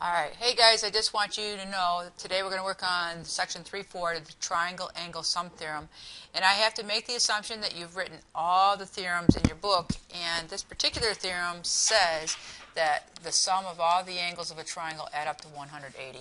Alright, hey guys, I just want you to know that today we're going to work on section 3.4 of the Triangle Angle Sum Theorem. And I have to make the assumption that you've written all the theorems in your book, and this particular theorem says that the sum of all the angles of a triangle add up to 180.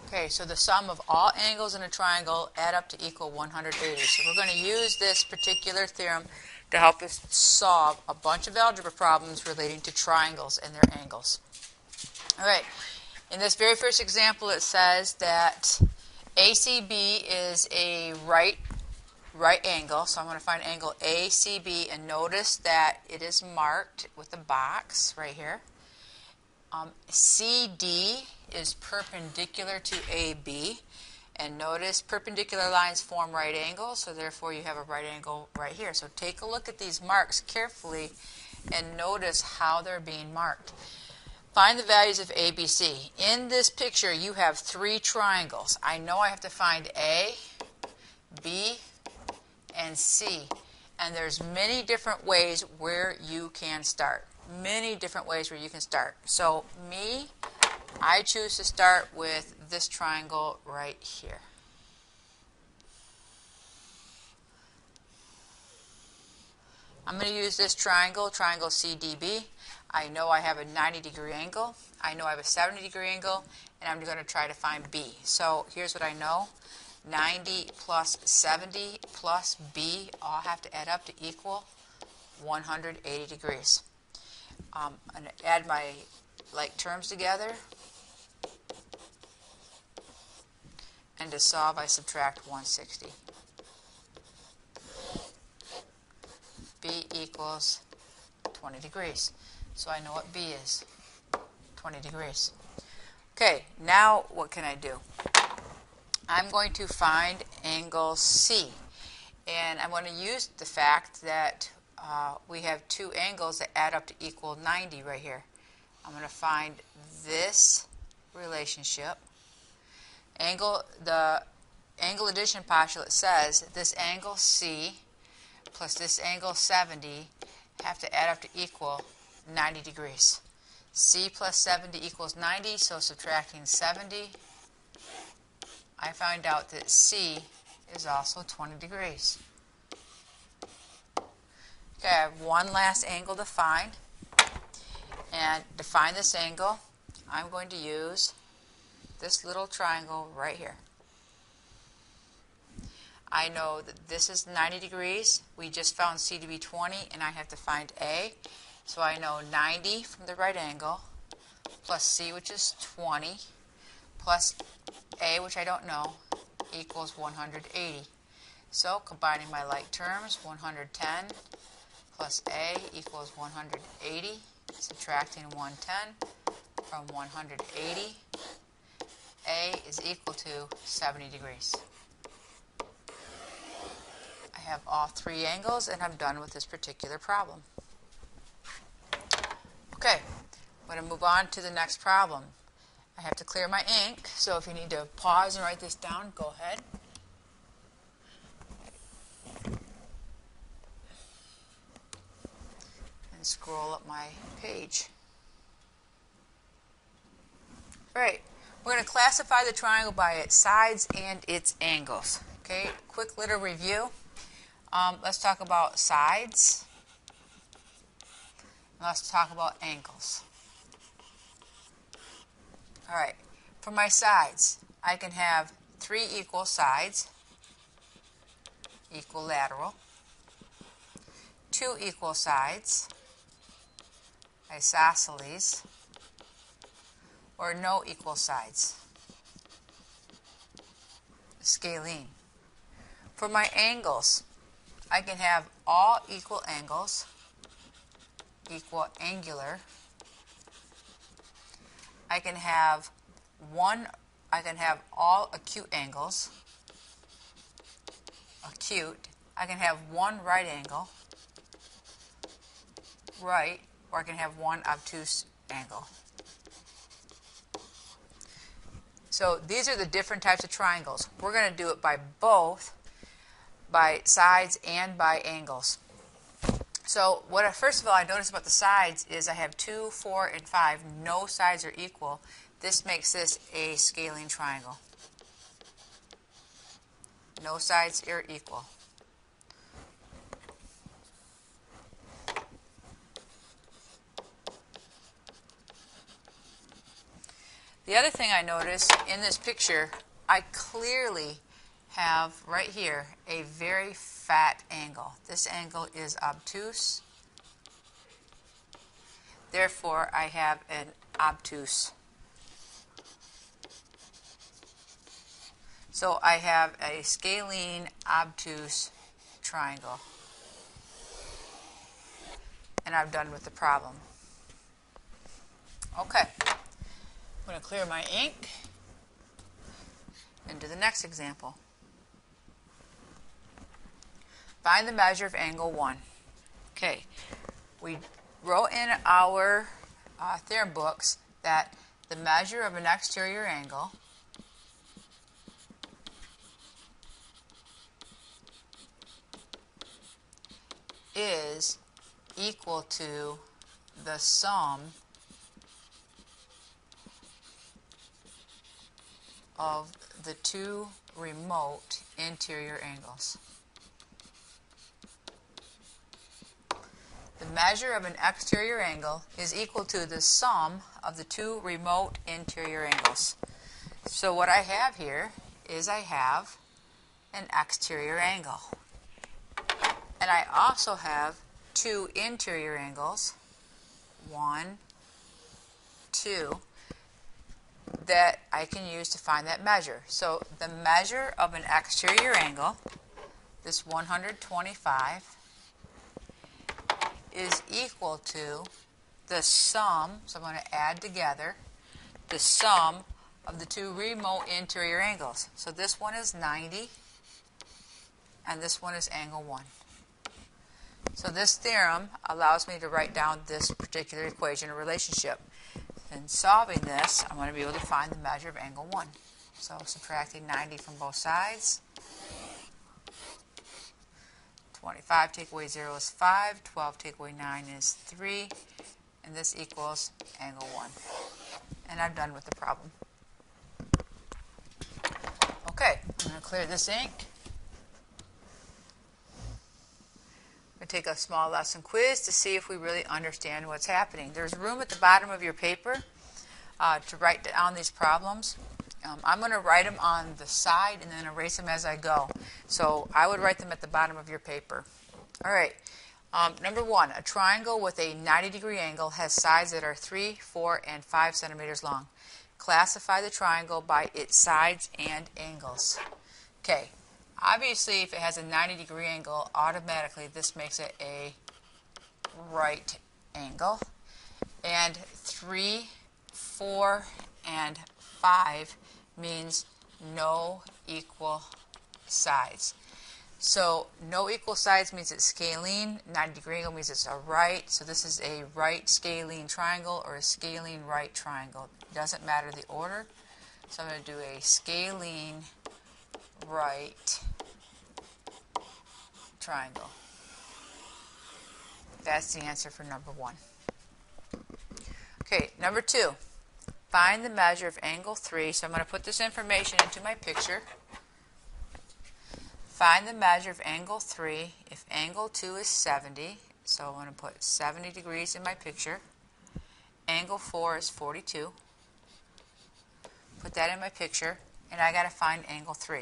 Okay, so the sum of all angles in a triangle add up to equal 180. So we're going to use this particular theorem to help us solve a bunch of algebra problems relating to triangles and their angles. All right, in this very first example it says that ACB is a right angle. So I'm going to find angle ACB, and notice that it is marked with a box right here. CD is perpendicular to AB, and notice perpendicular lines form right angles, so therefore you have a right angle right here. So take a look at these marks carefully and notice how they're being marked. Find the values of A, B, C. In this picture you have three triangles. I know I have to find A, B, and C, and there's many different ways where you can start. Many different ways where you can start. So I choose to start with this triangle right here. I'm going to use this triangle CDB. I know I have a 90-degree angle. I know I have a 70-degree angle, and I'm going to try to find B. So here's what I know. 90 plus 70 plus B all have to add up to equal 180 degrees. I'm going to add my like terms together, and to solve I subtract 160. B equals 20 degrees. So I know what B is, 20 degrees. Okay, now what can I do? I'm going to find angle C, and I'm going to use the fact that we have two angles that add up to equal 90 right here. I'm going to find this relationship. The angle addition postulate says this angle C plus this angle 70 have to add up to equal 90 degrees. C plus 70 equals 90, so subtracting 70, I find out that C is also 20 degrees. Okay, I have one last angle to find. And to find this angle, I'm going to use this little triangle right here. I know that this is 90 degrees. We just found C to be 20, and I have to find A. So I know 90 from the right angle, plus C, which is 20, plus A, which I don't know, equals 180. So combining my like terms, 110 plus A equals 180. Subtracting 110 from 180, A is equal to 70 degrees. I have all three angles, and I'm done with this particular problem. Okay, I'm going to move on to the next problem. I have to clear my ink, so if you need to pause and write this down, go ahead. And scroll up my page. Right, we're going to classify the triangle by its sides and its angles. Okay, quick little review. Let's talk about sides. Let's talk about angles. All right, for my sides, I can have three equal sides, equilateral, two equal sides, isosceles, or no equal sides, scalene. For my angles, I can have all equal angles, equal angular. I can have all acute angles, acute. I can have one right angle, right, or I can have one obtuse angle. So these are the different types of triangles. We're going to do it by both by sides and by angles. So first of all I notice about the sides is I have 2, 4, and 5. No sides are equal. This makes this a scalene triangle. No sides are equal. The other thing I notice in this picture, I clearly have right here a very fat angle. This angle is obtuse. Therefore, I have an obtuse. So I have a scalene obtuse triangle. And I'm done with the problem. Okay. I'm going to clear my ink and do the next example. Find the measure of angle 1. Okay, we wrote in our theorem books that the measure of an exterior angle is equal to the sum of the two remote interior angles. The measure of an exterior angle is equal to the sum of the two remote interior angles. So what I have here is I have an exterior angle. And I also have two interior angles, 1, 2, that I can use to find that measure. So the measure of an exterior angle, this 125, is equal to the sum, so I'm going to add together the sum of the two remote interior angles. So this one is 90, and this one is angle 1. So this theorem allows me to write down this particular equation or relationship. In solving this, I'm going to be able to find the measure of angle 1. So subtracting 90 from both sides. 25 take away 0 is 5. 12 take away 9 is 3. And this equals angle 1. And I'm done with the problem. Okay, I'm going to clear this ink. I'm going to take a small lesson quiz to see if we really understand what's happening. There's room at the bottom of your paper to write down these problems. I'm going to write them on the side and then erase them as I go. So I would write them at the bottom of your paper. All right. Number 1, a triangle with a 90-degree angle has sides that are 3, 4, and 5 centimeters long. Classify the triangle by its sides and angles. Okay. Obviously, if it has a 90-degree angle, automatically this makes it a right angle. And 3, 4, and 5 means no equal sides. So no equal sides means it's scalene. 90-degree angle means it's a right. So this is a right scalene triangle or a scalene right triangle. It doesn't matter the order. So I'm going to do a scalene right triangle. That's the answer for number 1. Okay, number 2. Find the measure of angle 3. So I'm going to put this information into my picture. Find the measure of angle 3 if angle 2 is 70. So I'm going to put 70 degrees in my picture. Angle 4 is 42. Put that in my picture. And I got to find angle 3.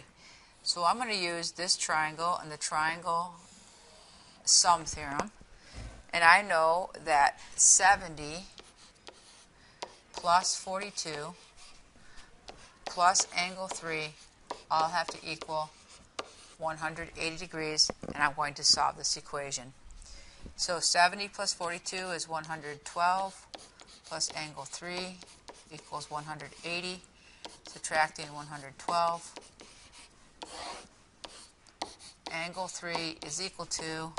So I'm going to use this triangle and the Triangle Sum Theorem. And I know that 70 plus 42 plus angle 3 all have to equal 180 degrees, and I'm going to solve this equation. So 70 plus 42 is 112 plus angle 3 equals 180. Subtracting 112. Angle 3 is equal to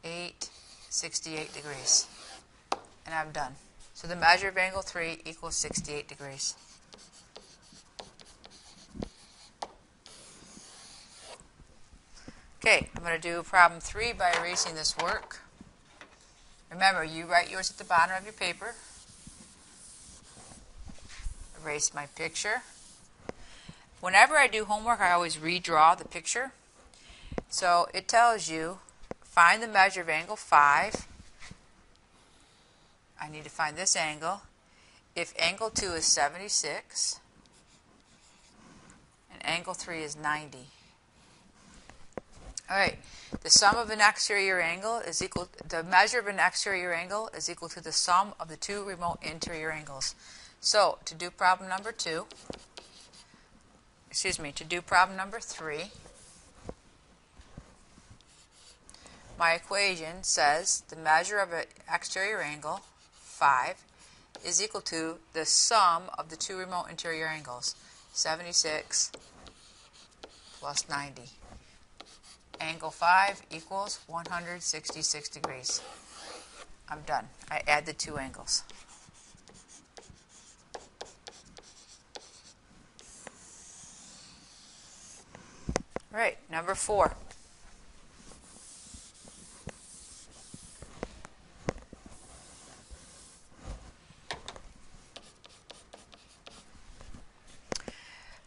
868 degrees. And I'm done. So the measure of angle 3 equals 68 degrees. Okay, I'm going to do problem 3 by erasing this work. Remember, you write yours at the bottom of your paper. Erase my picture. Whenever I do homework, I always redraw the picture. So it tells you, find the measure of angle 5. I need to find this angle. If angle 2 is 76, and angle 3 is 90. All right, the sum of an exterior angle is equal, the measure of an exterior angle is equal to the sum of the two remote interior angles. So to do problem number 2, to do problem number 3, my equation says the measure of an exterior angle, 5, is equal to the sum of the two remote interior angles, 76 plus 90. Angle 5 equals 166 degrees. I'm done. I add the two angles. All right, number 4.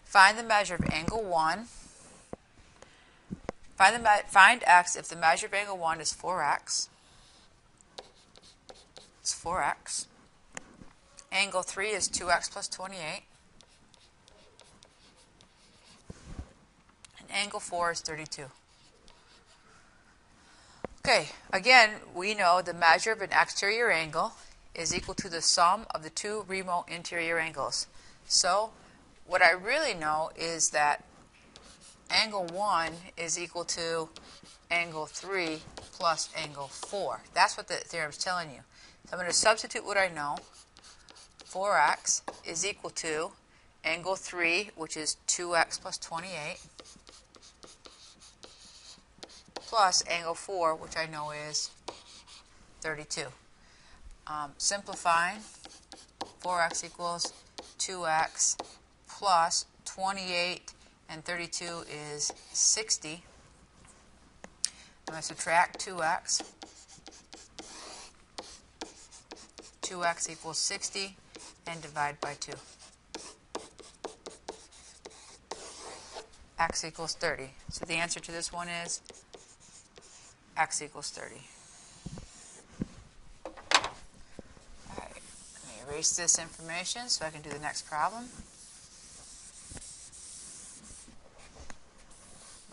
Find the measure of angle 1. Find x if the measure of angle 1 is 4x. It's 4x. Angle 3 is 2x plus 28. And angle 4 is 32. Okay, again, we know the measure of an exterior angle is equal to the sum of the two remote interior angles. So what I really know is that angle 1 is equal to angle 3 plus angle 4. That's what the theorem is telling you. So I'm going to substitute what I know. 4x is equal to angle 3, which is 2x plus 28, plus angle 4, which I know is 32. Simplifying, 4x equals 2x plus 28 and 32 is 60. I'm going to subtract 2x. 2x equals 60 and divide by 2. X equals 30. So the answer to this one is x equals 30. All right, let me erase this information so I can do the next problem.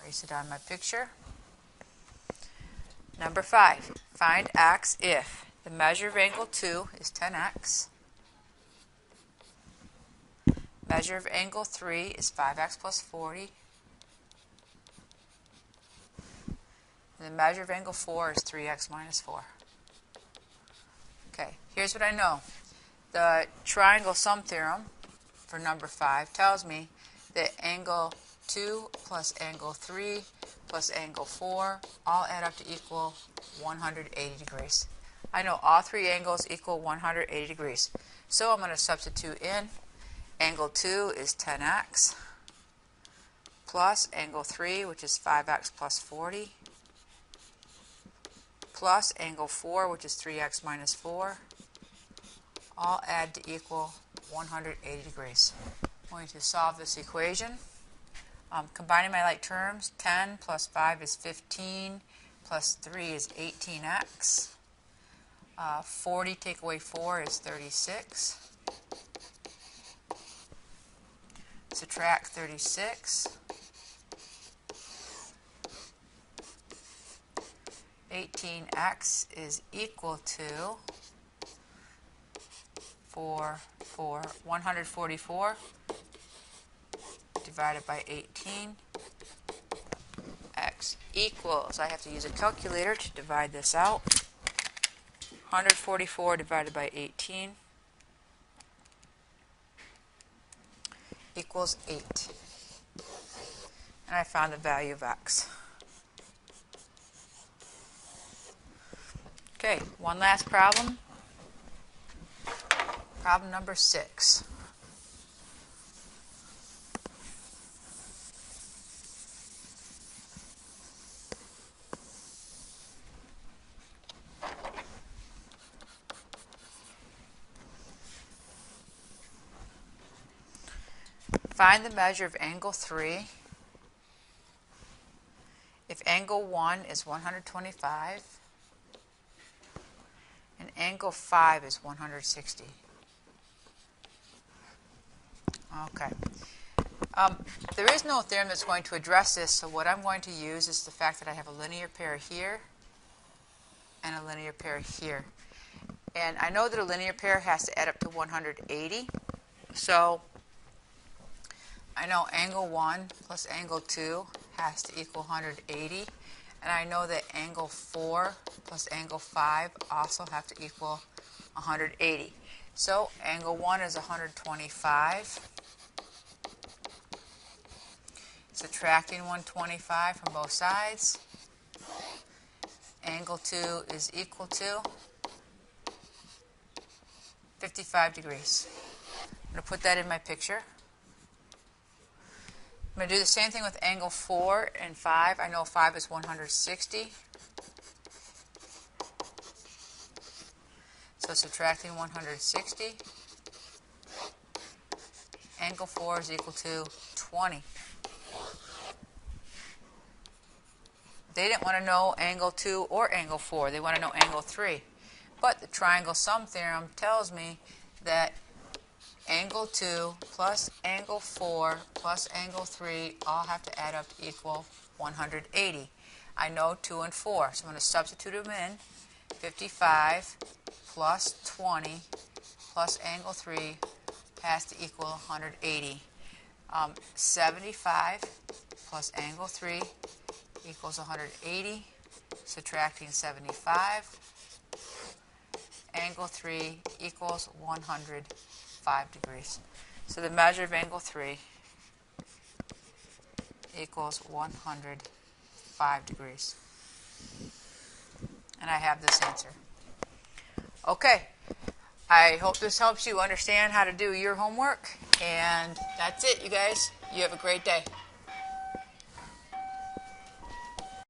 Erase it on my picture. Number 5. Find x if the measure of angle 2 is 10x. Measure of angle 3 is 5x plus 40. And the measure of angle 4 is 3x minus 4. Okay, here's what I know. The triangle sum theorem for number 5 tells me that angle 2 plus angle 3 plus angle 4 all add up to equal 180 degrees. I know all three angles equal 180 degrees. So I'm going to substitute in angle 2 is 10x plus angle 3, which is 5x plus 40, plus angle 4, which is 3x minus 4, all add to equal 180 degrees. I'm going to solve this equation. Combining my like terms, 10 plus 5 is 15, plus 3 is 18x. 40 take away 4 is 36. Subtract 36. 18x is equal to 144 divided by 18. X equals, I have to use a calculator to divide this out. 144 divided by 18 equals 8. And I found the value of x. Okay, one last problem. Problem number 6. Find the measure of angle 3 if angle 1 is 125 and angle 5 is 160. Okay. There is no theorem that's going to address this, so what I'm going to use is the fact that I have a linear pair here and a linear pair here. And I know that a linear pair has to add up to 180, so I know angle 1 plus angle 2 has to equal 180, and I know that angle 4 plus angle 5 also have to equal 180. So angle 1 is 125. Subtracting 125 from both sides. Angle 2 is equal to 55 degrees. I'm going to put that in my picture. I'm going to do the same thing with angle 4 and 5. I know 5 is 160. So subtracting 160. Angle 4 is equal to 20. They didn't want to know angle 2 or angle 4. They want to know angle 3. But the triangle sum theorem tells me that angle 2 plus angle 4 plus angle 3 all have to add up to equal 180. I know 2 and 4, so I'm going to substitute them in. 55 plus 20 plus angle 3 has to equal 180. 75 plus angle 3 equals 180. Subtracting 75. Angle 3 equals 105 degrees. So the measure of angle 3 equals 105 degrees. And I have this answer. Okay. I hope this helps you understand how to do your homework. And that's it, you guys. You have a great day.